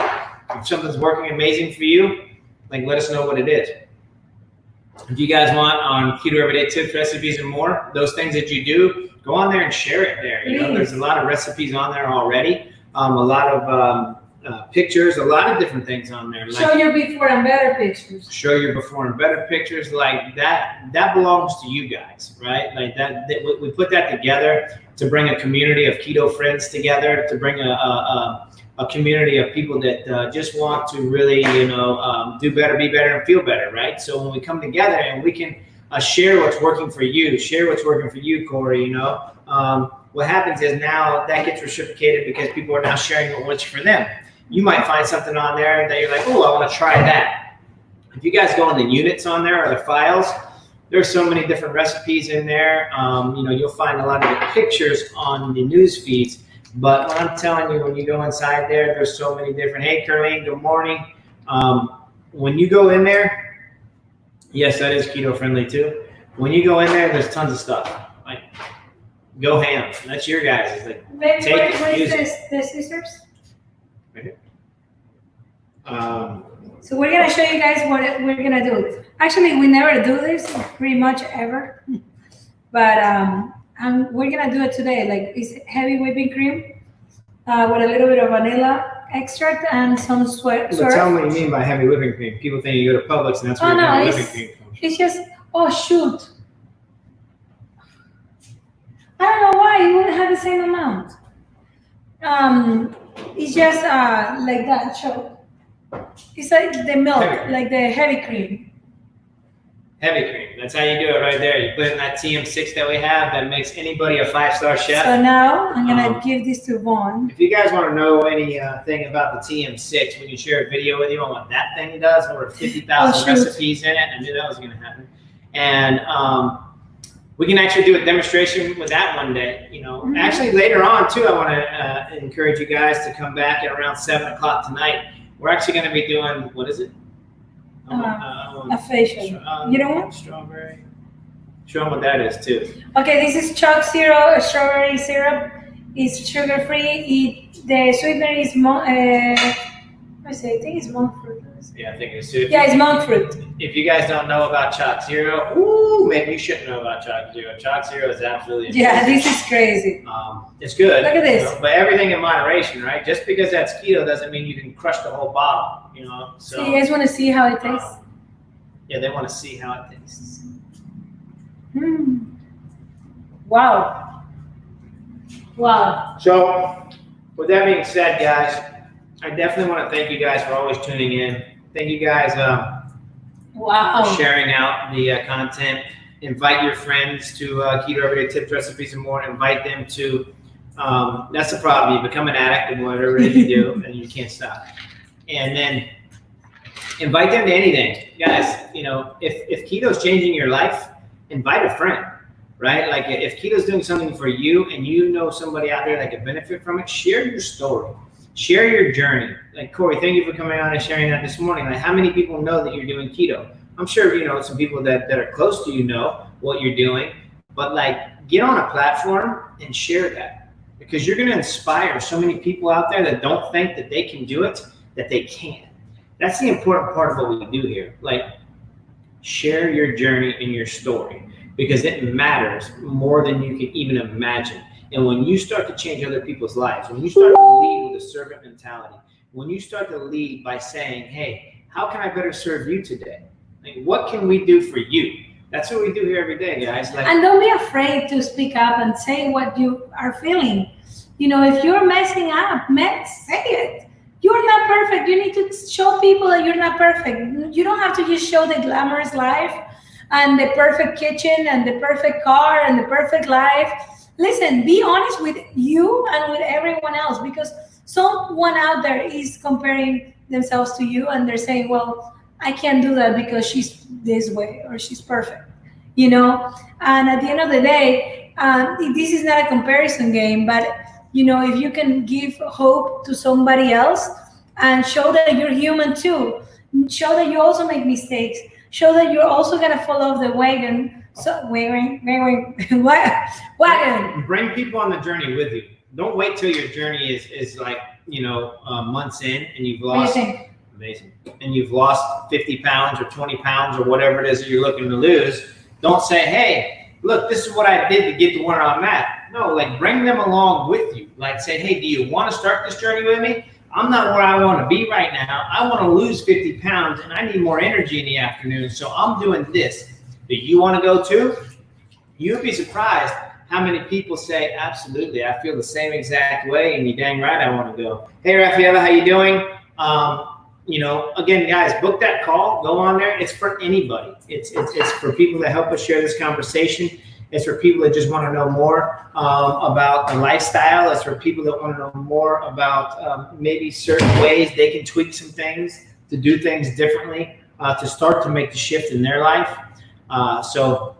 If something's working amazing for you, like, let us know what it is. If you guys want on Keto Everyday Tips, Recipes, and More, those things that you do, go on there and share it there. You know, there's a lot of recipes on there already. A lot of pictures, a lot of different things on there. Like, show your before and better pictures. Show your before and better pictures. Like that belongs to you guys, right? Like that we put that together to bring a community of keto friends together, to bring a community of people that just want to really, do better, be better, and feel better, right? So when we come together and we can share what's working for you, Corey, what happens is now that gets reciprocated because people are now sharing what works for them. You might find something on there that you're like, oh, I want to try that. If you guys go on the units on there or the files, there's so many different recipes in there. You'll find a lot of the pictures on the news feeds. But what I'm telling you, when you go inside there, there's so many different. Hey, Curleen, good morning. When you go in there, yes, that is keto friendly too. When you go in there, there's tons of stuff. Like, go ham. That's your guys. It's like, Maybe take it, use the scissors. Right here. So we're gonna show you guys what we're gonna do. Actually, we never do this pretty much ever, but we're gonna do it today. Like, it's heavy whipping cream with a little bit of vanilla extract and some sweat. But tell me what you mean by heavy whipping cream. People think you go to Publix and that's where heavy whipping cream comes. It's just, oh shoot, I don't know why you wouldn't have the same amount. It's just like that. Show. It's like the milk, like the heavy cream. Heavy cream. That's how you do it right there. You put it in that TM6 that we have that makes anybody a 5-star chef. So now I'm going to give this to Vaughn. If you guys want to know anything about the TM6, we can share a video with you on what that thing does. Over 50,000 recipes in it. I knew that was going to happen. And we can actually do a demonstration with that one day. Actually later on too, I want to encourage you guys to come back at around 7 o'clock tonight. We're actually going to be doing, what is it? A facial. You don't want? Strawberry. Show them what that is too. Okay, this is chalk syrup, strawberry syrup. It's sugar free. The sweetener is I think it's monk fruit. is. Yeah, I think it is too. Yeah, it's monk fruit. If you guys don't know about Chalk Zero, ooh, maybe you shouldn't know about Chalk Zero. Chalk Zero is absolutely amazing. Yeah, this is crazy. It's good. Look at this. But everything in moderation, right? Just because that's keto doesn't mean you can crush the whole bottle, you know? So you guys want to see how it tastes? Yeah, they want to see how it tastes. Wow. Wow. So, with that being said, guys, I definitely want to thank you guys for always tuning in. Thank you guys Wow. for sharing out the content. Invite your friends to Keto Everyday Tips, Recipes, and more. Invite them to, that's the problem. You become an addict in whatever it is you do, and you can't stop. And then invite them to anything. Guys, you know, if keto's changing your life, invite a friend, right? Like if keto's doing something for you and you know somebody out there that could benefit from it, share your story. Share your journey. Like Corey, thank you for coming on and sharing that this morning. Like how many people know that you're doing keto? I'm sure, you know, some people that are close to you know what you're doing, but like get on a platform and share that because you're going to inspire so many people out there that don't think that they can do it, that they can. That's the important part of what we do here. Like share your journey and your story because it matters more than you can even imagine. And when you start to change other people's lives, when you start to lead with a servant mentality, when you start to lead by saying, hey, how can I better serve you today? Like, what can we do for you? That's what we do here every day, guys. Like, and don't be afraid to speak up and say what you are feeling. You know, if you're messing up, say it. You're not perfect. You need to show people that you're not perfect. You don't have to just show the glamorous life and the perfect kitchen and the perfect car and the perfect life. Listen, be honest with you and with everyone else because someone out there is comparing themselves to you and they're saying, well, I can't do that because she's this way or she's perfect, you know? And at the end of the day, this is not a comparison game, but you know, if you can give hope to somebody else and show that you're human too, show that you also make mistakes, show that you're also gonna fall off the wagon. So wagon. Bring people on the journey with you. Don't wait till your journey is like, you know, months in and you've lost. Amazing. And you've lost 50 pounds or 20 pounds or whatever it is that you're looking to lose. Don't say, hey, look, this is what I did to get to where I'm at. No, like bring them along with you. Like say, hey, do you want to start this journey with me? I'm not where I want to be right now. I want to lose 50 pounds and I need more energy in the afternoon. So I'm doing this. Do you want to go too? You'd be surprised how many people say, absolutely, I feel the same exact way, and you're dang right I want to go. Hey, Rafaela, how you doing? You know, again, guys, book that call. Go on there. It's for anybody. It's for people that help us share this conversation. It's for people that just want to know more about the lifestyle. It's for people that want to know more about maybe certain ways they can tweak some things to do things differently to start to make the shift in their life. So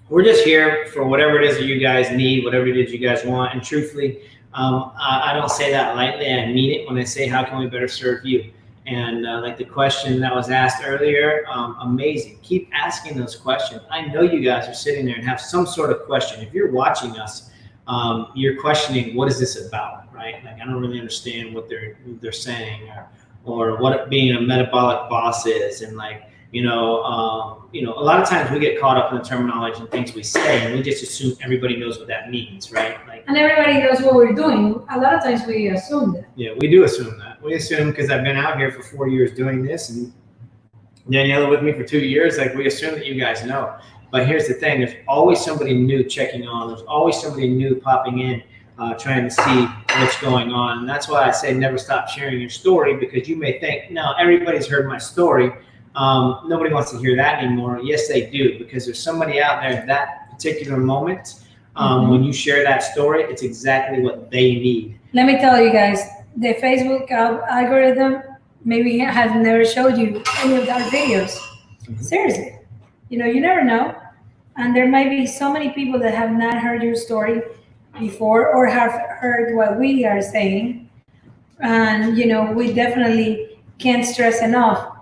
we're just here for whatever it is that you guys need, whatever it is you guys want. And truthfully, I don't say that lightly. I mean it when I say, how can we better serve you? And like the question that was asked earlier, amazing. Keep asking those questions. I know you guys are sitting there and have some sort of question. If you're watching us, you're questioning, what is this about, right? Like, I don't really understand what they're saying or what being a metabolic boss is. And like, you know, a lot of times we get caught up in the terminology and things we say, and we just assume everybody knows what that means, right? Like, and everybody knows what we're doing. A lot of times we assume that. Yeah, we do assume that. We assume because I've been out here for 4 years doing this, and Daniela with me for 2 years. Like we assume that you guys know. But here's the thing: there's always somebody new checking on. There's always somebody new popping in, trying to see what's going on. And that's why I say never stop sharing your story, because you may think, no, everybody's heard my story. Nobody wants to hear that anymore. Yes, they do, because there's somebody out there at that particular moment. When you share that story, it's exactly what they need. Let me tell you guys, the Facebook algorithm maybe has never showed you any of our videos. Seriously, you know, you never know. And there might be so many people that have not heard your story before or have heard what we are saying. And, you know, we definitely can't stress enough.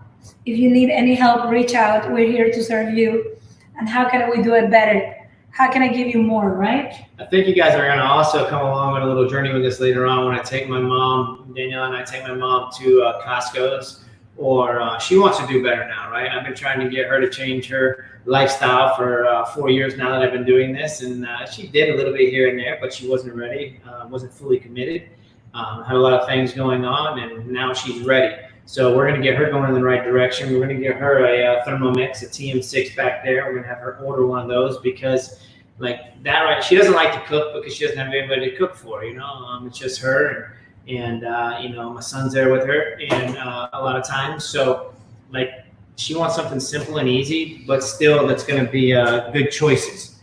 If you need any help, reach out. We're here to serve you. And how can we do it better? How can I give you more, right? I think you guys are going to also come along on a little journey with us later on when I take my mom, Danielle and I take my mom to Costco's or she wants to do better now, right? I've been trying to get her to change her lifestyle for 4 years now that I've been doing this, and she did a little bit here and there, but she wasn't ready, wasn't fully committed, had a lot of things going on, and now she's ready. So we're going to get her going in the right direction. We're going to get her a Thermomix, a TM6 back there. We're going to have her order one of those because like that, right? She doesn't like to cook because she doesn't have anybody to cook for, it's just her and my son's there with her and a lot of times. So like she wants something simple and easy, but still that's going to be good choices.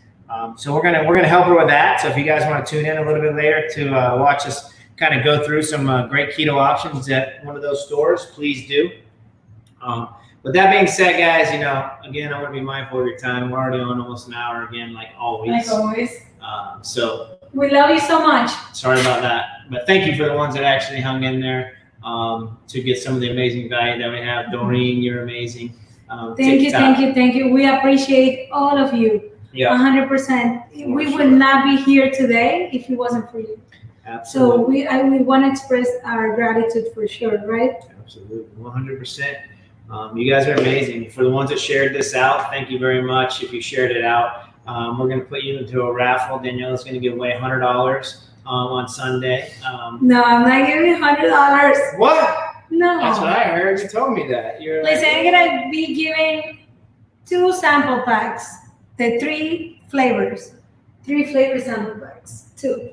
So we're gonna help her with that. So if you guys want to tune in a little bit later to watch us kind of go through some great keto options at one of those stores, please do. With that being said, guys, again, I want to be mindful of your time. We're already on almost an hour again, like always. Like always. So we love you so much. Sorry about that, but thank you for the ones that actually hung in there to get some of the amazing value that we have. Doreen, you're amazing. Thank you. We appreciate all of you. Yeah, 100%. We would not be here today if it wasn't for you. Absolutely. So we want to express our gratitude for sure, right? Absolutely, 100%. You guys are amazing. For the ones that shared this out, thank you very much. If you shared it out, we're going to put you into a raffle. Danielle is going to give away $100 on Sunday. No, I'm not giving you $100. What? No. That's what I heard. You told me that. Listen, I'm going to be giving 2 sample packs. The 3 flavors. 3 flavor sample packs. 2.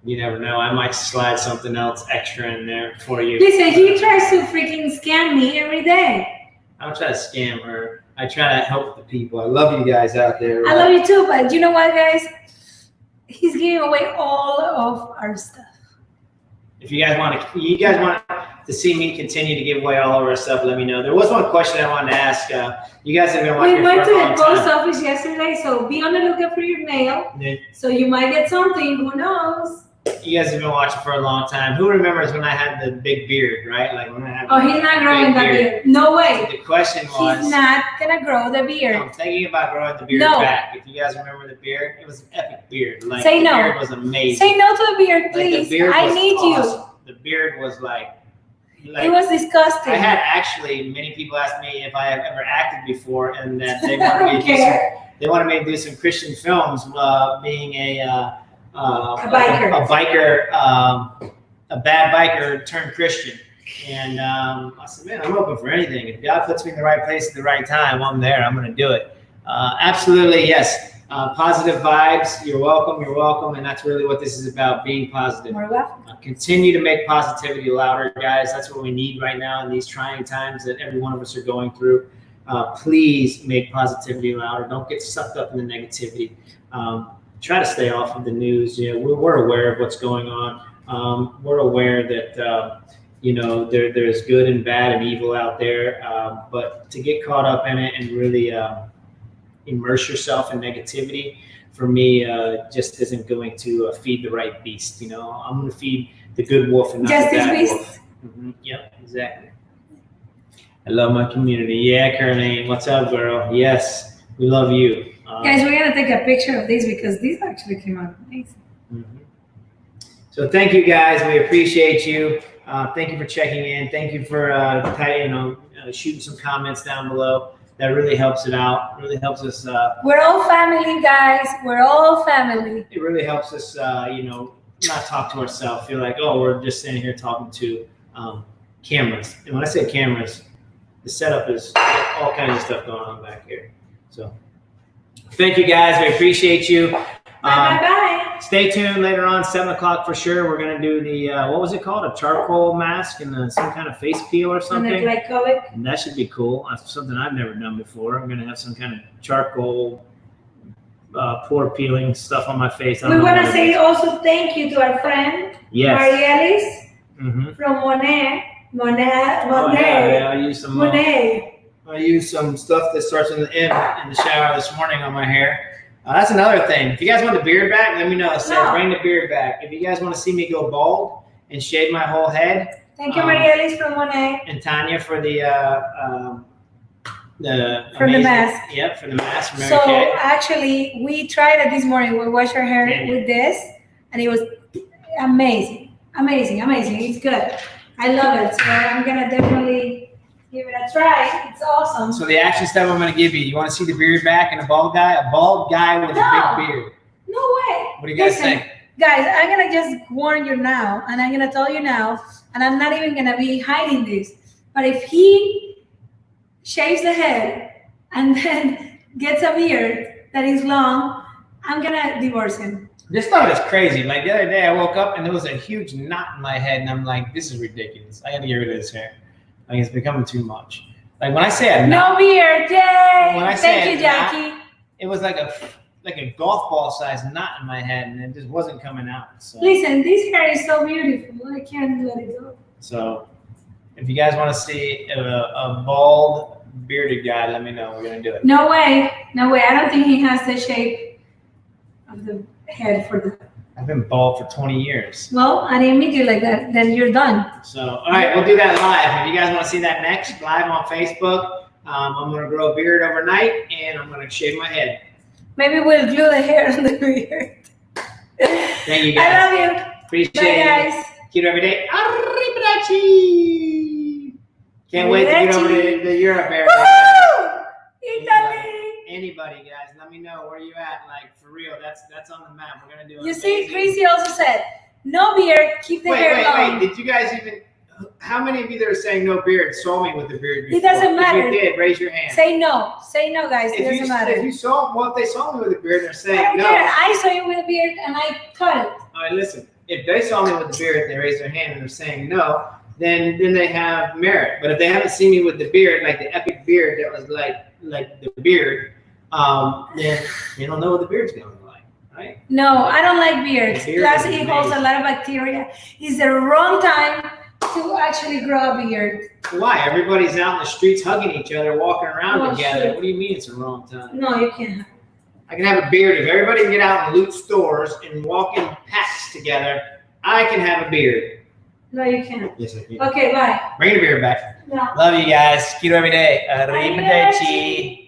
You never know. I might slide something else extra in there for you. Listen, he tries to freaking scam me every day. I don't try to scam her. I try to help the people. I love you guys out there. Right? I love you too, but you know what, guys? He's giving away all of our stuff. If you guys want to see me continue to give away all of our stuff, let me know. There was one question I wanted to ask. You guys have been watching. We went to the post office yesterday, so be on the lookout for your mail. Yeah. So you might get something. Who knows? You guys have been watching for a long time. Who remembers when I had the big beard, right? Like when I had. Oh, he's not growing that beard. No way. The question was. He's not gonna grow the beard. I'm thinking about growing the beard back. If you guys remember the beard, it was an epic beard. Like Say no. The beard was amazing. Say no to the beard, please. Like, the beard I was need awesome. you. The beard was like it was disgusting. I had actually many people ask me if I have ever acted before, and that they wanted me to do some Christian films, being a biker, a bad biker turned Christian. And I said, man, I'm open for anything. If God puts me in the right place at the right time, I'm there. I'm going to do it. Absolutely, yes. Positive vibes. You're welcome. And that's really what this is about, being positive. We're welcome. Continue to make positivity louder, guys. That's what we need right now in these trying times that every one of us are going through. Please make positivity louder. Don't get sucked up in the negativity. Try to stay off of the news. We're aware of what's going on. We're aware that there's good and bad and evil out there. But to get caught up in it and really immerse yourself in negativity, for me, just isn't going to feed the right beast. I'm going to feed the good wolf and not the bad wolf. Mm-hmm. Yep, exactly. I love my community. Yeah, Caroline, what's up, girl? Yes, we love you. Guys, we're going to take a picture of these because these actually came out amazing. Mm-hmm. So thank you, guys. We appreciate you. Thank you for checking in. Thank you for shooting some comments down below. That really helps it out. Really helps us. We're all family, guys. We're all family. It really helps us, not talk to ourselves. Feel like, oh, we're just sitting here talking to cameras. And when I say cameras, the setup is all kinds of stuff going on back here. So thank you, guys. We appreciate you. Bye. Stay tuned later on, 7 o'clock for sure. We're going to do the, what was it called? A charcoal mask and some kind of face peel or something. And the glycolic. And that should be cool. That's something I've never done before. I'm going to have some kind of charcoal pore peeling stuff on my face. We want to say also thank you to our friend, Marielis from Monet. I used some Monet. I used some stuff that starts in the in the shower this morning on my hair. That's another thing. If you guys want the beard back, let me know. Bring the beard back. If you guys want to see me go bald and shave my whole head. Thank you, Marielis from Monet. And Tanya for the mask. Yep, for the mask. So actually, we tried it this morning. We washed our hair with this, and it was amazing. It's good. I love it. So I'm gonna definitely give it a try. It's awesome. So the action step I'm going to give you. You want to see the beard back and a bald guy? A bald guy with a big beard. No way. What do you guys think? Guys, I'm gonna just warn you now, and I'm gonna tell you now, and I'm not even gonna be hiding this. But if he shaves the head and then gets a beard that is long, I'm gonna divorce him. This thought is crazy. Like the other day, I woke up and there was a huge knot in my head, and I'm like, "This is ridiculous. I got to get rid of this hair. Like it's becoming too much." Like when I say a knot, No beard, yay! When I say Thank you, knot, Jackie. it was like a golf ball sized knot in my head, and it just wasn't coming out. So, Listen, this hair is so beautiful. I can't let it go. so if you guys want to see a bald bearded guy, let me know. We're gonna do it. No way, no way. I don't think he has the shape of the head for that. I've been bald for 20 years. Well, I didn't meet you like that. Then you're done. So, all right, we'll do that live. If you guys want to see that next, live on Facebook, I'm going to grow a beard overnight, and I'm going to shave my head. Maybe we'll glue the hair on the beard. Thank you, guys. I love you. Appreciate Bye, it. guys. Keto every day. Arrivederci. Can't wait to get over to Europe, everybody. Woohoo! Italy. Anybody, guys, let me know where you at. Like, for real, that's on the map. We're going to do it. You see, Chrissy also said, no beard, keep the hair long. Wait. Did you guys even, how many of you that are saying no beard saw me with the beard before? It doesn't matter. If you did, raise your hand. Say no, guys. It doesn't matter. If you saw, well, if they saw me with a beard, they're I saying don't no. care. I saw you with a beard and I cut it. All right, listen. If they saw me with the beard, they raise their hand and they're saying no, then they have merit. But if they haven't seen me with the beard, like the epic beard that was like the beard, then you don't know what the beard's going to look like, right? No, I don't like beards. The beard Plus, is it holds a amazing. lot of bacteria. It's the wrong time to actually grow a beard. Why? Everybody's out in the streets hugging each other, walking around Oh, together. shit. What do you mean it's the wrong time? No, you can't. I can have a beard. If everybody can get out and loot stores and walk in packs together, I can have a beard. No, you can't. Yes, I can. Okay, bye. Bring the beard back. No. Love you guys. Keto every day. Arrivederci. Arrivederci.